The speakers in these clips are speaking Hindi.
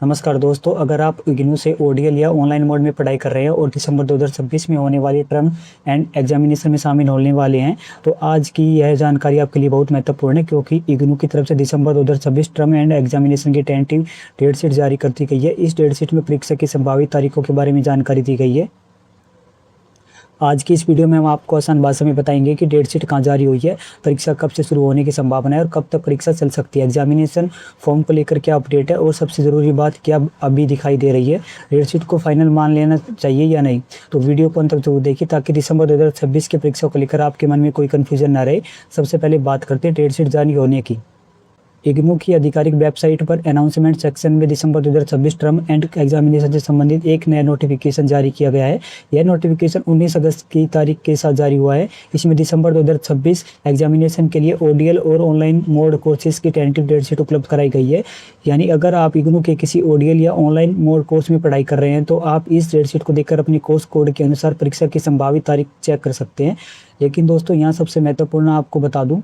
नमस्कार दोस्तों, अगर आप इग्नू से ओडीएल या ऑनलाइन मोड में पढ़ाई कर रहे हैं और दिसंबर 2026 में होने वाली टर्म एंड एग्जामिनेशन में शामिल होने वाले हैं तो आज की यह जानकारी आपके लिए बहुत महत्वपूर्ण है, क्योंकि इग्नू की तरफ से दिसंबर 2026 टर्म एंड एग्जामिनेशन की टेंटेटिव डेट शीट जारी कर दी गई है। इस डेट शीट में परीक्षा की संभावित तारीखों के बारे में जानकारी दी गई है। आज की इस वीडियो में हम आपको आसान भाषा में बताएंगे कि डेट शीट कहाँ जारी हुई है, परीक्षा कब से शुरू होने की संभावना है और कब तक परीक्षा चल सकती है, एग्जामिनेशन फॉर्म को लेकर क्या अपडेट है और सबसे ज़रूरी बात क्या अभी दिखाई दे रही है, डेट शीट को फाइनल मान लेना चाहिए या नहीं। तो वीडियो को अंत तक जरूर देखिए ताकि दिसंबर 2026 की परीक्षा को लेकर आपके मन में कोई कन्फ्यूजन ना रहे। सबसे पहले बात करते हैं डेट शीट जारी होने की। इग्नू की आधिकारिक वेबसाइट पर अनाउंसमेंट सेक्शन में दिसंबर 2026 टर्म एंड एग्जामिनेशन से संबंधित एक नया नोटिफिकेशन जारी किया गया है। यह नोटिफिकेशन 19 अगस्त की तारीख के साथ जारी हुआ है। इसमें दिसंबर 2026 एग्जामिनेशन के लिए ओडीएल और ऑनलाइन मोड कोर्सेज की टेंटेटिव डेट शीट उपलब्ध कराई गई है। यानी अगर आप इग्नू के किसी ओडीएल या ऑनलाइन मोड कोर्स में पढ़ाई कर रहे हैं तो आप इस डेट शीट को देखकर अपनी कोर्स कोड के अनुसार परीक्षा की संभावित तारीख चेक कर सकते हैं। लेकिन दोस्तों, यहाँ सबसे महत्वपूर्ण आपको बता दूँ,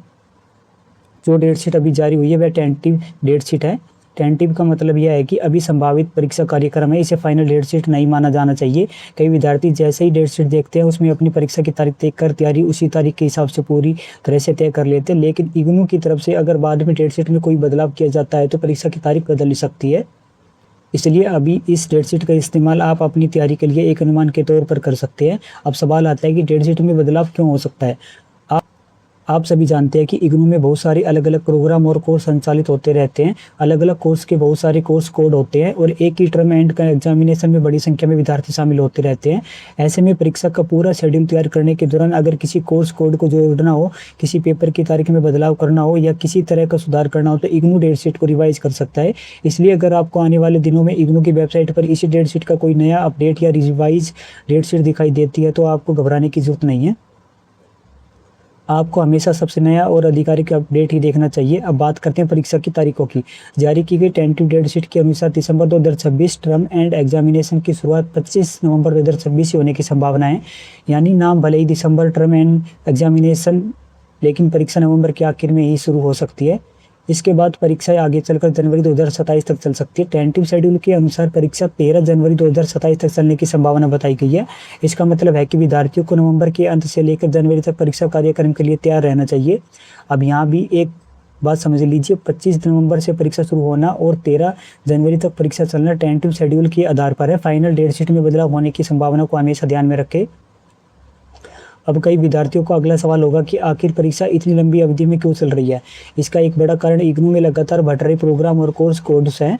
जो डेट शीट अभी जारी हुई है वह टेंटेटिव डेट शीट है। टेंटेटिव का मतलब यह है कि अभी संभावित परीक्षा कार्यक्रम है, इसे फाइनल डेट शीट नहीं माना जाना चाहिए। कई विद्यार्थी जैसे ही डेट शीट देखते हैं उसमें अपनी परीक्षा की तारीख देखकर तैयारी उसी तारीख के हिसाब से पूरी तरह से तय कर लेते हैं। लेकिन इग्नू की तरफ से अगर बाद में डेट शीट में कोई बदलाव किया जाता है तो परीक्षा की तारीख बदल सकती है। इसलिए अभी इस डेट शीट का इस्तेमाल आप अपनी तैयारी के लिए एक अनुमान के तौर पर कर सकते हैं। अब सवाल आता है कि डेट शीट में बदलाव क्यों हो सकता है। आप सभी जानते हैं कि इग्नू में बहुत सारे अलग अलग प्रोग्राम और कोर्स संचालित होते रहते हैं। अलग अलग कोर्स के बहुत सारे कोर्स कोड होते हैं और एक ही टर्म एंड का एग्जामिनेशन में बड़ी संख्या में विद्यार्थी शामिल होते रहते हैं। ऐसे में परीक्षा का पूरा शेड्यूल तैयार करने के दौरान अगर किसी कोर्स कोड को जोड़ना हो, किसी पेपर की तारीख में बदलाव करना हो या किसी तरह का सुधार करना हो तो इग्नू डेट शीट को रिवाइज कर सकता है। इसलिए अगर आपको आने वाले दिनों में इग्नू की वेबसाइट पर इसी डेट शीट का कोई नया अपडेट या रिवाइज डेट शीट दिखाई देती है तो आपको घबराने की जरूरत नहीं है। आपको हमेशा सबसे नया और आधिकारिक अपडेट ही देखना चाहिए। अब बात करते हैं परीक्षा की तारीखों की। जारी की गई टेंटेटिव डेट शीट के अनुसार दिसंबर 2026 टर्म एंड एग्जामिनेशन की शुरुआत 25 नवंबर 2026 से होने की संभावना है। यानी नाम भले ही दिसंबर टर्म एंड एग्जामिनेशन, लेकिन परीक्षा नवंबर के आखिर में ही शुरू हो सकती है। इसके बाद परीक्षाएं आगे चलकर जनवरी 2027 तक चल सकती है। टेंटेटिव शेड्यूल के अनुसार परीक्षा 13 जनवरी 2027 तक चलने की संभावना बताई गई है। इसका मतलब है कि विद्यार्थियों को नवंबर के अंत से लेकर जनवरी तक परीक्षा कार्यक्रम के लिए तैयार रहना चाहिए। अब यहाँ भी एक बात समझ लीजिए, 25 नवंबर से परीक्षा शुरू होना और 13 जनवरी तक परीक्षा चलना टेंटेटिव शेड्यूल के आधार पर है। फाइनल डेट शीट में बदलाव होने की संभावना को हमेशा ध्यान में रखें। अब कई विद्यार्थियों का अगला सवाल होगा कि आखिर परीक्षा इतनी लंबी अवधि में क्यों चल रही है। इसका एक बड़ा कारण इग्नू में लगातार बढ़ रहे प्रोग्राम और कोर्स कोड्स हैं।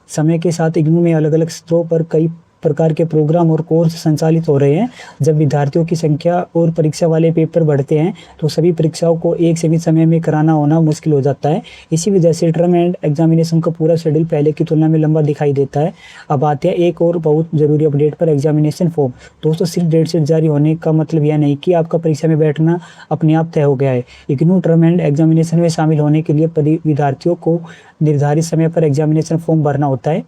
समय के साथ इग्नू में अलग अलग स्तरों पर कई प्रकार के प्रोग्राम और कोर्स संचालित हो रहे हैं। जब विद्यार्थियों की संख्या और परीक्षा वाले पेपर बढ़ते हैं तो सभी परीक्षाओं को एक सीमित समय में कराना होना मुश्किल हो जाता है। इसी वजह से टर्म एंड एग्जामिनेशन का पूरा शेड्यूल पहले की तुलना में लंबा दिखाई देता है। अब आते हैं एक और बहुत ज़रूरी अपडेट पर, एग्जामिनेशन फॉर्म। दोस्तों, सिर्फ डेट शीट जारी होने का मतलब यह नहीं कि आपका परीक्षा में बैठना अपने आप तय हो गया है। इग्नू टर्म एंड एग्जामिनेशन में शामिल होने के लिए विद्यार्थियों को निर्धारित समय पर एग्जामिनेशन फॉर्म भरना होता है।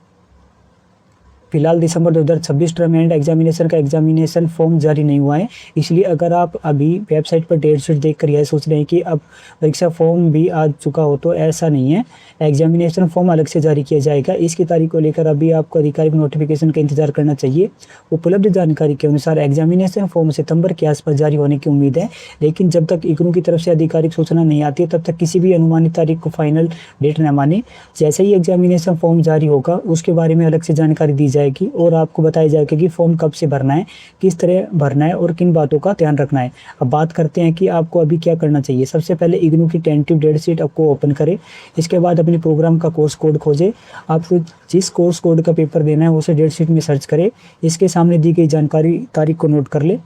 फिलहाल दिसंबर 2026 टर्म एंड एग्जामिनेशन का एग्जामिनेशन फॉर्म जारी नहीं हुआ है। इसलिए अगर आप अभी वेबसाइट पर डेट शीट देखकर यह सोच रहे हैं कि अब परीक्षा फॉर्म भी आ चुका हो तो ऐसा नहीं है। एग्जामिनेशन फॉर्म अलग से जारी किया जाएगा। इसकी तारीख को लेकर अभी आपको आधिकारिक नोटिफिकेशन का इंतजार करना चाहिए। उपलब्ध जानकारी के अनुसार एग्जामिनेशन फॉर्म सितंबर के आसपास जारी होने की उम्मीद है, लेकिन जब तक इग्नू की तरफ से आधिकारिक सूचना नहीं आती है तब तक किसी भी अनुमानित तारीख को फाइनल डेट न माने। जैसे ही एग्जामिनेशन फॉर्म जारी होगा उसके बारे में अलग से जानकारी दी जाएगी और आपको बताया जाएगा कि फॉर्म कब से भरना है, किस तरह भरना है और किन बातों का ध्यान रखना है। अब बात करते हैं कि आपको अभी क्या करना चाहिए। सबसे पहले इग्नू की टेंटेटिव डेट शीट आपको ओपन करें। इसके बाद अपने प्रोग्राम का कोर्स कोड खोजें। आपको जिस कोर्स कोड का पेपर देना है उसे डेट शीट में सर्च करें। इसके सामने दी गई जानकारी तारीख को नोट कर ले।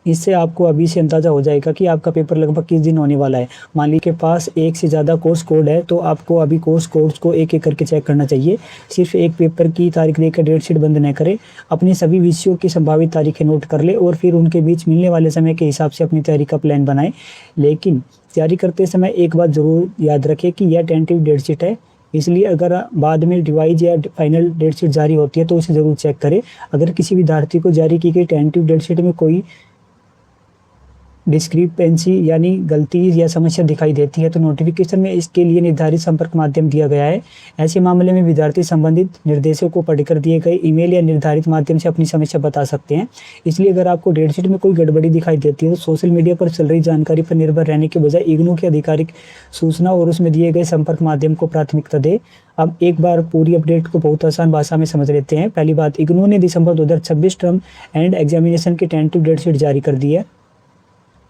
इससे आपको अभी से अंदाज़ा हो जाएगा कि आपका पेपर लगभग किस दिन होने वाला है। मान लीजिए के पास एक से ज़्यादा कोर्स कोड है तो आपको अभी कोर्स कोड्स को एक एक करके चेक करना चाहिए। सिर्फ एक पेपर की तारीख देकर डेट शीट बंद न करें। अपने सभी विषयों की संभावित तारीखें नोट कर ले और फिर उनके बीच मिलने वाले समय के हिसाब से अपनी तैयारी का प्लान बनाएं। लेकिन तैयारी करते समय एक बात ज़रूर याद रखें कि यह टेंटेटिव डेट शीट है, इसलिए अगर बाद में रिवाइज या फाइनल डेट शीट जारी होती है तो उसे ज़रूर चेक करें। अगर किसी विद्यार्थी को जारी की गई टेंटेटिव डेट शीट में कोई डिस्क्रिपेंसी यानी गलती या समस्या दिखाई देती है तो नोटिफिकेशन में इसके लिए निर्धारित संपर्क माध्यम दिया गया है। ऐसे मामले में विद्यार्थी संबंधित निर्देशों को पढ़कर दिए गए ईमेल या निर्धारित माध्यम से अपनी समस्या बता सकते हैं। इसलिए अगर आपको डेटशीट में कोई गड़बड़ी दिखाई देती है तो सोशल मीडिया पर चल रही जानकारी पर निर्भर रहने के बजाय इग्नू की आधिकारिक सूचना और उसमें दिए गए संपर्क माध्यम को प्राथमिकता दें। अब एक बार पूरी अपडेट को बहुत आसान भाषा में समझ लेते हैं। पहली बात, इग्नू ने दिसंबर 2026 टर्म एंड एग्जामिनेशन की टेंटेटिव डेटशीट जारी कर दी है।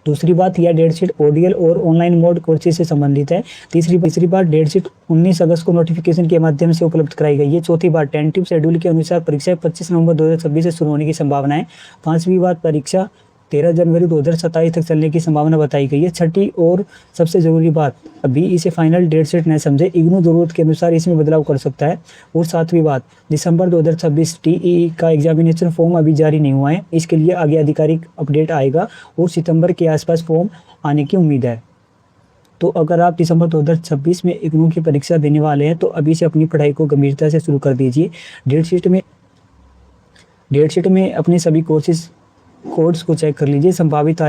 दूसरी बात, यह डेटशीट ओडीएल और ऑनलाइन मोड कोर्सेज से संबंधित है। तीसरी बात, डेटशीट 19 अगस्त को नोटिफिकेशन के माध्यम से उपलब्ध कराई गई है। चौथी बात, टेंटेटिव शेड्यूल के अनुसार परीक्षा 25 नवंबर 2026 से शुरू होने की संभावना है। पांचवी बात, परीक्षा 13 जनवरी 2027 तक चलने की संभावना बताई गई है। छठी और सबसे जरूरी बात, अभी इसे फाइनल डेटशीट न समझे, इग्नू जरूरत के अनुसार इसमें बदलाव कर सकता है। और सातवीं बात, दिसंबर 2026 टीईई का एग्जामिनेशन फॉर्म अभी जारी नहीं हुआ है, इसके लिए आगे आधिकारिक अपडेट आएगा और सितंबर के आसपास फॉर्म आने की उम्मीद है। तो अगर आप दिसंबर 2026 में इग्नू की परीक्षा देने वाले हैं तो अभी से अपनी पढ़ाई को गंभीरता से शुरू कर दीजिए। डेटशीट में अपने सभी कोर्स को चेक कर लीजिए, संभावित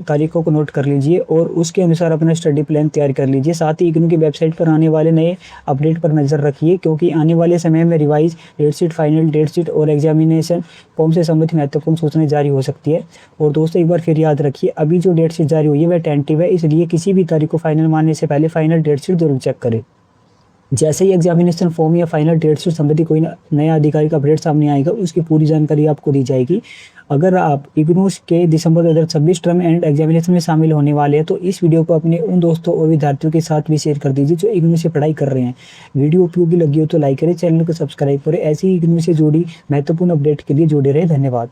तारीखों को नोट कर लीजिए और उसके अनुसार अपना स्टडी प्लान तैयार कर लीजिए। साथ ही इग्नू की वेबसाइट पर आने वाले नए अपडेट पर नज़र रखिए, क्योंकि आने वाले समय में रिवाइज डेटशीट, फाइनल डेटशीट और एग्जामिनेशन फॉर्म से संबंधित महत्वपूर्ण सूचनाएं जारी हो सकती है। और दोस्तों, एक बार फिर याद रखिए, अभी जो डेटशीट जारी हुई है वह टेंटेटिव है, इसलिए किसी भी तारीख को फाइनल मानने से पहले फाइनल डेटशीट जरूर चेक करें। जैसे ही एग्जामिनेशन फॉर्म या फाइनल डेटशीट संबंधी कोई नया आधिकारिक अपडेट सामने आएगा, उसकी पूरी जानकारी आपको दी जाएगी। अगर आप इग्नू के दिसंबर 2026 टर्म एंड एग्जामिनेशन में शामिल होने वाले हैं तो इस वीडियो को अपने उन दोस्तों और विद्यार्थियों के साथ भी शेयर कर दीजिए जो इग्नू से पढ़ाई कर रहे हैं। वीडियो उपयोगी लगी हो तो लाइक करें, चैनल को सब्सक्राइब करें। ऐसी ही इग्नू से जुड़ी महत्वपूर्ण अपडेट के लिए जुड़े रहे। धन्यवाद।